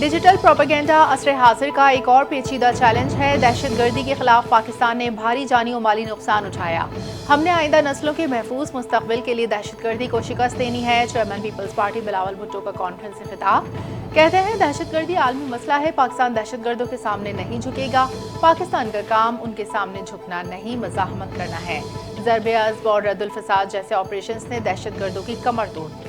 Digital propaganda عصر حاضر کا ایک اور پیچیدہ چیلنج ہے۔ دہشت گردی کے خلاف پاکستان نے بھاری جانی و مالی نقصان اٹھایا۔ ہم نے آئندہ نسلوں کے محفوظ مستقبل کے لیے دہشت گردی کو شکست دینی ہے۔ چیئرمین پیپلز پارٹی بلاول بھٹو کا کانفرنس سے خطاب۔ کہتے ہیں دہشت گردی عالمی مسئلہ ہے، پاکستان دہشت گردوں کے سامنے نہیں جھکے گا۔ پاکستان کا کام ان کے سامنے جھکنا نہیں، مزاحمت کرنا ہے۔ ضرب عضب اور رد الفساد جیسے آپریشنز نے دہشت گردوں کی کمر توڑ دی۔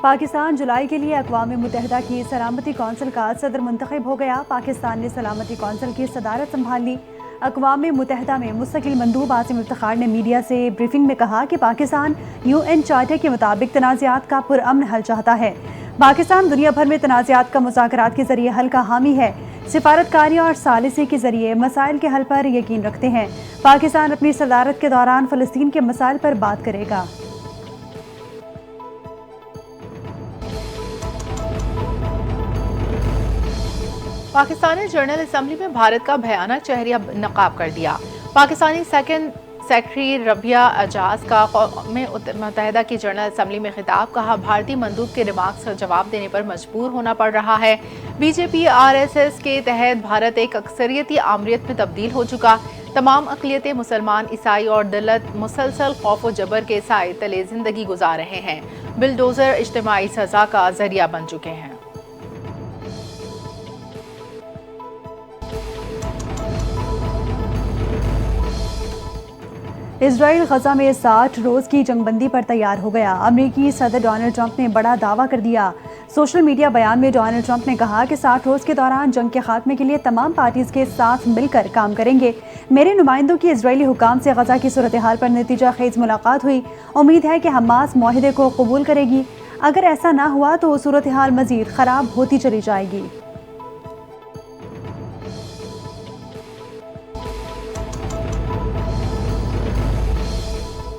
پاکستان جولائی کے لیے اقوام متحدہ کی سلامتی کونسل کا صدر منتخب ہو گیا۔ پاکستان نے سلامتی کونسل کی صدارت سنبھال لی۔ اقوام متحدہ میں مستقل مندوب عاصم افتخار نے میڈیا سے بریفنگ میں کہا کہ پاکستان UN چارٹر کے مطابق تنازعات کا پرامن حل چاہتا ہے۔ پاکستان دنیا بھر میں تنازعات کا مذاکرات کے ذریعے حل کا حامی ہے، سفارتکاری اور ثالثی کے ذریعے مسائل کے حل پر یقین رکھتے ہیں۔ پاکستان اپنی صدارت کے دوران فلسطین کے مسائل پر بات کرے گا۔ پاکستانی جنرل اسمبلی میں بھارت کا بھیانک چہریہ نقاب کر دیا۔ پاکستانی سیکنڈ سیکرٹری ربیہ اعجاز کا اقوام متحدہ کی جنرل اسمبلی میں خطاب، کہا بھارتی مندوب کے ریمارکس کا جواب دینے پر مجبور ہونا پڑ رہا ہے۔ BJP RSS کے تحت بھارت ایک اکثریتی آمریت میں تبدیل ہو چکا۔ تمام اقلیتیں مسلمان، عیسائی اور دلت مسلسل خوف و جبر کے سائے تلے زندگی گزار رہے ہیں۔ بلڈوزر اجتماعی سزا کا ذریعہ بن چکے ہیں۔ اسرائیل غزہ میں 60 روز کی جنگ بندی پر تیار ہو گیا۔ امریکی صدر ڈونلڈ ٹرمپ نے بڑا دعویٰ کر دیا۔ سوشل میڈیا بیان میں ڈونلڈ ٹرمپ نے کہا کہ 60 روز کے دوران جنگ کے خاتمے کے لیے تمام پارٹیز کے ساتھ مل کر کام کریں گے۔ میرے نمائندوں کی اسرائیلی حکام سے غزہ کی صورتحال پر نتیجہ خیز ملاقات ہوئی۔ امید ہے کہ حماس معاہدے کو قبول کرے گی۔ اگر ایسا نہ ہوا تو صورتحال مزید خراب ہوتی چلی جائے گی۔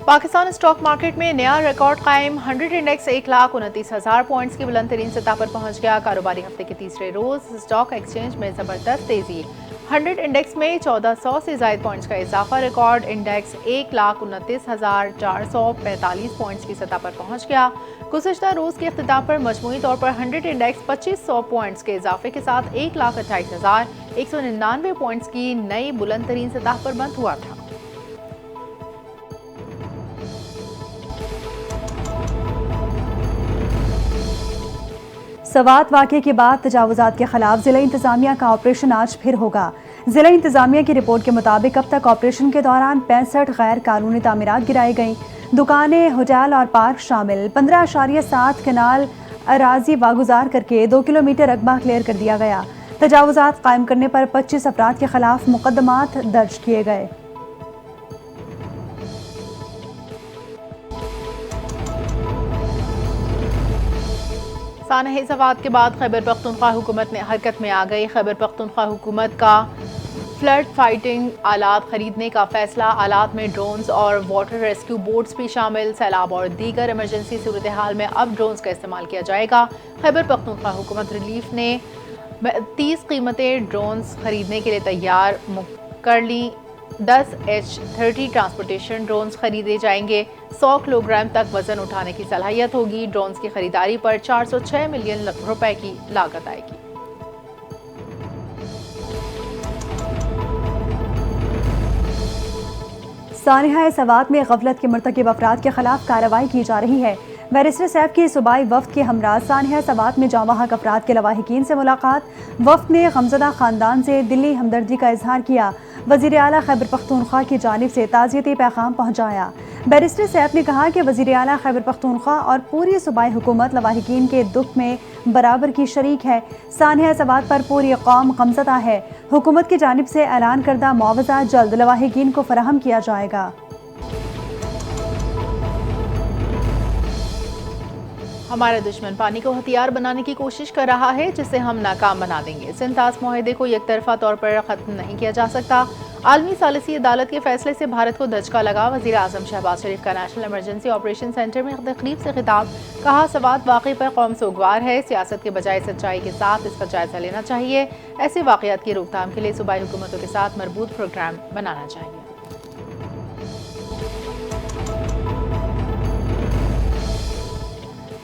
پاکستان اسٹاک مارکیٹ میں نیا ریکارڈ قائم۔ 100 انڈیکس 1,29,000 پوائنٹس کی بلند ترین سطح پر پہنچ گیا۔ کاروباری ہفتے کے تیسرے روز اسٹاک ایکسچینج میں زبردست تیزی۔ 100 انڈیکس میں 1400 سے زائد پوائنٹس کا اضافہ۔ ریکارڈ انڈیکس 1,29,445 پوائنٹس کی سطح پر پہنچ گیا۔ گزشتہ روز کے اختتام پر مجموعی طور پر 100 انڈیکس 2500 پوائنٹس کے اضافے کے ساتھ 1,28,199 پوائنٹس کی نئی بلند ترین سطح پر بند ہوا تھا۔ سوات واقعے کے بعد تجاوزات کے خلاف ضلع انتظامیہ کا آپریشن آج پھر ہوگا۔ ضلع انتظامیہ کی رپورٹ کے مطابق اب تک آپریشن کے دوران 65 غیر قانونی تعمیرات گرائی گئیں۔ دکانیں، ہوٹل اور پارک شامل 15.7 کنال اراضی واگزار کر کے 2 کلومیٹر رقبہ کلیئر کر دیا گیا۔ تجاوزات قائم کرنے پر 25 افراد کے خلاف مقدمات درج کیے گئے۔ سانحہ سوات کے بعد خیبر پختونخوا حکومت میں حرکت میں آ گئی۔ خیبر پختونخوا حکومت کا فلڈ فائٹنگ آلات خریدنے کا فیصلہ۔ آلات میں ڈرونز اور واٹر ریسکیو بوٹس بھی شامل۔ سیلاب اور دیگر ایمرجنسی صورتحال میں اب ڈرونز کا استعمال کیا جائے گا۔ خیبر پختونخوا حکومت ریلیف نے 30 قیمتی ڈرونز خریدنے کے لیے تیار کر لی۔ 10 H-30 ٹرانسپورٹیشن ڈرونز خریدے جائیں گے۔ 100 کلو گرام تک وزن اٹھانے کی صلاحیت ہوگی۔ ڈرونز کی خریداری پر 406 ملین روپے کی لاگت آئے گی۔ سانحہ سوات میں غفلت کے مرتکب افراد کے خلاف کارروائی کی جا رہی ہے۔ بیرسٹر صاحب کی صوبائی وفد کے ہمراہ سانحہ سوات میں جاں بحق افراد کے لواحقین سے ملاقات۔ وفد نے غمزدہ خاندان سے دلی ہمدردی کا اظہار کیا۔ وزیر اعلیٰ خیبر پختونخوا کی جانب سے تعزیتی پیغام پہنچایا۔ بیرسٹر صاحب نے کہا کہ وزیر اعلیٰ خیبر پختونخوا اور پوری صوبائی حکومت لواحقین کے دکھ میں برابر کی شریک ہے۔ سانحہ سوات پر پوری قوم غمزدہ ہے۔ حکومت کی جانب سے اعلان کردہ معاوضہ جلد لواحقین کو فراہم کیا جائے گا۔ ہمارا دشمن پانی کو ہتھیار بنانے کی کوشش کر رہا ہے، جسے ہم ناکام بنا دیں گے۔ سنتاس معاہدے کو یک طرفہ طور پر ختم نہیں کیا جا سکتا۔ عالمی ثالثی عدالت کے فیصلے سے بھارت کو دھچکا لگا۔ وزیر اعظم شہباز شریف کا نیشنل ایمرجنسی آپریشن سینٹر میں تقریب سے خطاب، کہا سوات واقعے پر قوم سوگوار ہے، سیاست کے بجائے سچائی کے ساتھ اس کا جائزہ لینا چاہیے۔ ایسے واقعات کی روک تھام کے لیے صوبائی حکومتوں کے ساتھ مربوط پروگرام بنانا چاہیے۔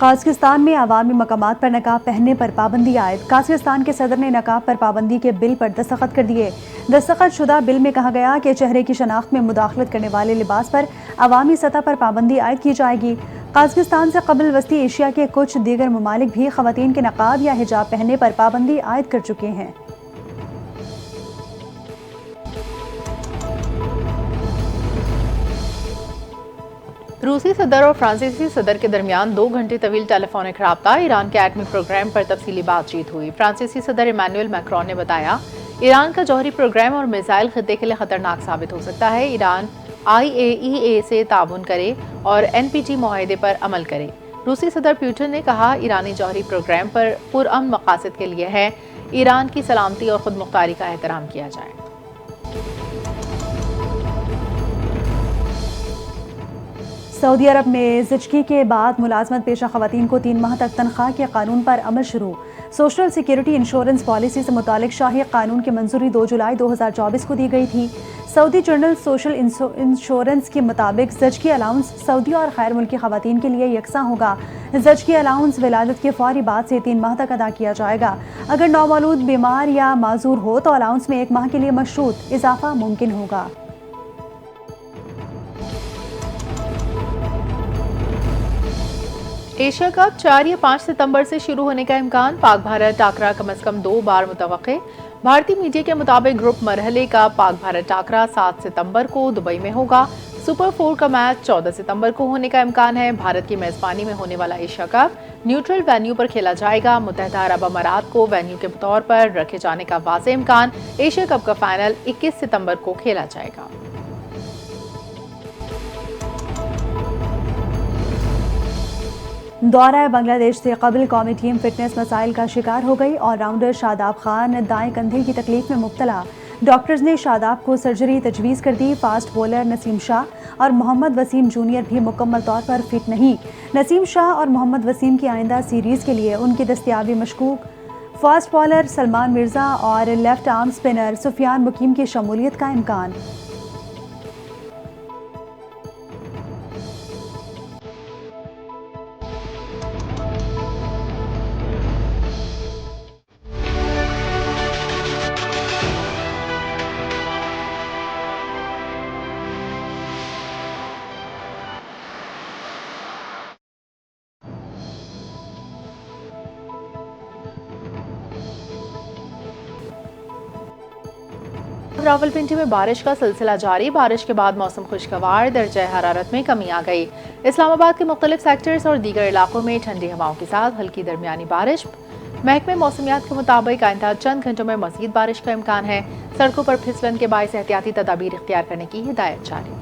قازقستان میں عوامی مقامات پر نقاب پہننے پر پابندی عائد۔ قازقستان کے صدر نے نقاب پر پابندی کے بل پر دستخط کر دیے۔ دستخط شدہ بل میں کہا گیا کہ چہرے کی شناخت میں مداخلت کرنے والے لباس پر عوامی سطح پر پابندی عائد کی جائے گی۔ قازقستان سے قبل وسطی ایشیا کے کچھ دیگر ممالک بھی خواتین کے نقاب یا حجاب پہننے پر پابندی عائد کر چکے ہیں۔ روسی صدر اور فرانسیسی صدر کے درمیان 2 گھنٹے طویل ٹیلی فونک رابطہ، ایران کے ایٹمی پروگرام پر تفصیلی بات چیت ہوئی۔ فرانسیسی صدر ایمانوئل میکرون نے بتایا، ایران کا جوہری پروگرام اور میزائل خطے کے لیے خطرناک ثابت ہو سکتا ہے۔ ایران IAEA سے تعاون کرے اور NPT معاہدے پر عمل کرے۔ روسی صدر پیوٹن نے کہا، ایرانی جوہری پروگرام پر پرامن مقاصد کے لیے ہے، ایران کی سلامتی اور خود مختاری کا احترام کیا جائے۔ سعودی عرب میں زچگی کے بعد ملازمت پیشہ خواتین کو 3 ماہ تک تنخواہ کے قانون پر عمل شروع۔ سوشل سیکیورٹی انشورنس پالیسی سے متعلق شاہی قانون کی منظوری 2 جولائی 2024 کو دی گئی تھی۔ سعودی جرنل سوشل انشورنس کے مطابق زچگی الاؤنس سعودی اور غیر ملکی خواتین کے لیے یکساں ہوگا۔ زچگی الاؤنس ولادت کے فوری بعد سے 3 ماہ تک ادا کیا جائے گا۔ اگر نومولود بیمار یا معذور ہو تو الاؤنس میں 1 ماہ کے لیے مشروط اضافہ ممکن ہوگا۔ ایشیا کپ 4 یا 5 ستمبر سے شروع ہونے کا امکان، پاک بھارت ٹاکرا کم از کم 2 بار متوقع۔ بھارتی میڈیا کے مطابق گروپ مرحلے کا پاک بھارت ٹاکرا 7 ستمبر کو دبئی میں ہوگا۔ سپر 4 کا میچ 14 ستمبر کو ہونے کا امکان ہے۔ بھارت کی میزبانی میں ہونے والا ایشیا کپ نیوٹرل وینیو پر کھیلا جائے گا۔ متحدہ عرب امارات کو وینیو کے طور پر رکھے جانے کا واضح امکان۔ ایشیا کپ کا فائنل 21 ستمبر کو کھیلا جائے گا۔ دورہ بنگلہ دیش سے قبل قومی ٹیم فٹنس مسائل کا شکار ہو گئی۔ آل راؤنڈر شاداب خان دائیں کندھے کی تکلیف میں مبتلا، ڈاکٹرز نے شاداب کو سرجری تجویز کر دی۔ فاسٹ بولر نسیم شاہ اور محمد وسیم جونیئر بھی مکمل طور پر فٹ نہیں۔ نسیم شاہ اور محمد وسیم کی آئندہ سیریز کے لیے ان کی دستیابی مشکوک۔ فاسٹ بالر سلمان مرزا اور لیفٹ آرم سپنر سفیان مقیم کی شمولیت کا امکان۔ راولپنڈی میں بارش کا سلسلہ جاری، بارش کے بعد موسم خوشگوار، درجہ حرارت میں کمی آ گئی۔ اسلام آباد کے مختلف سیکٹرز اور دیگر علاقوں میں ٹھنڈی ہواؤں کے ساتھ ہلکی درمیانی بارش۔ محکمہ موسمیات کے مطابق آئندہ چند گھنٹوں میں مزید بارش کا امکان ہے۔ سڑکوں پر پھسلن کے باعث احتیاطی تدابیر اختیار کرنے کی ہدایت جاری۔